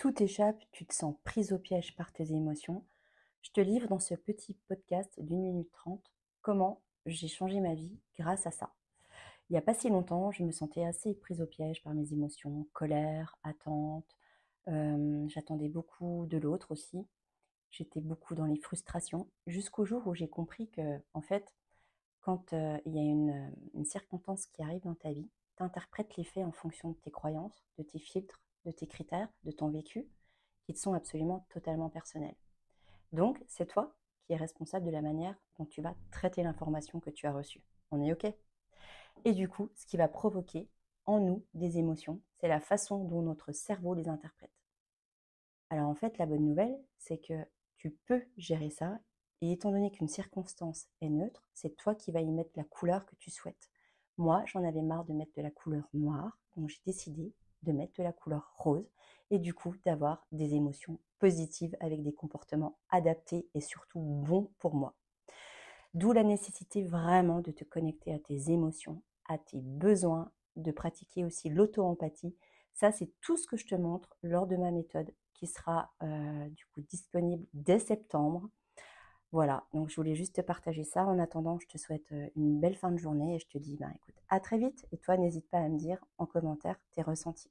Tout t'échappe, tu te sens prise au piège par tes émotions. Je te livre dans ce petit podcast d'1 minute 30 comment j'ai changé ma vie grâce à ça. Il n'y a pas si longtemps, je me sentais assez prise au piège par mes émotions, colère, attente. J'attendais beaucoup de l'autre aussi. J'étais beaucoup dans les frustrations jusqu'au jour où j'ai compris que, en fait, quand il y a une circonstance qui arrive dans ta vie, tu interprètes les faits en fonction de tes croyances, de tes filtres, de tes critères, de ton vécu, qui te sont absolument totalement personnels. Donc, c'est toi qui es responsable de la manière dont tu vas traiter l'information que tu as reçue. On est OK? Et du coup, ce qui va provoquer en nous des émotions, c'est la façon dont notre cerveau les interprète. Alors en fait, la bonne nouvelle, c'est que tu peux gérer ça. Et étant donné qu'une circonstance est neutre, c'est toi qui vas y mettre la couleur que tu souhaites. Moi, j'en avais marre de mettre de la couleur noire, donc j'ai décidé de mettre de la couleur rose et du coup d'avoir des émotions positives avec des comportements adaptés et surtout bons pour moi. D'où la nécessité vraiment de te connecter à tes émotions, à tes besoins, de pratiquer aussi l'auto-empathie. Ça, c'est tout ce que je te montre lors de ma méthode qui sera du coup disponible dès septembre. Voilà, donc je voulais juste te partager ça. En attendant, je te souhaite une belle fin de journée et je te dis, écoute, à très vite. Et toi, n'hésite pas à me dire en commentaire tes ressentis.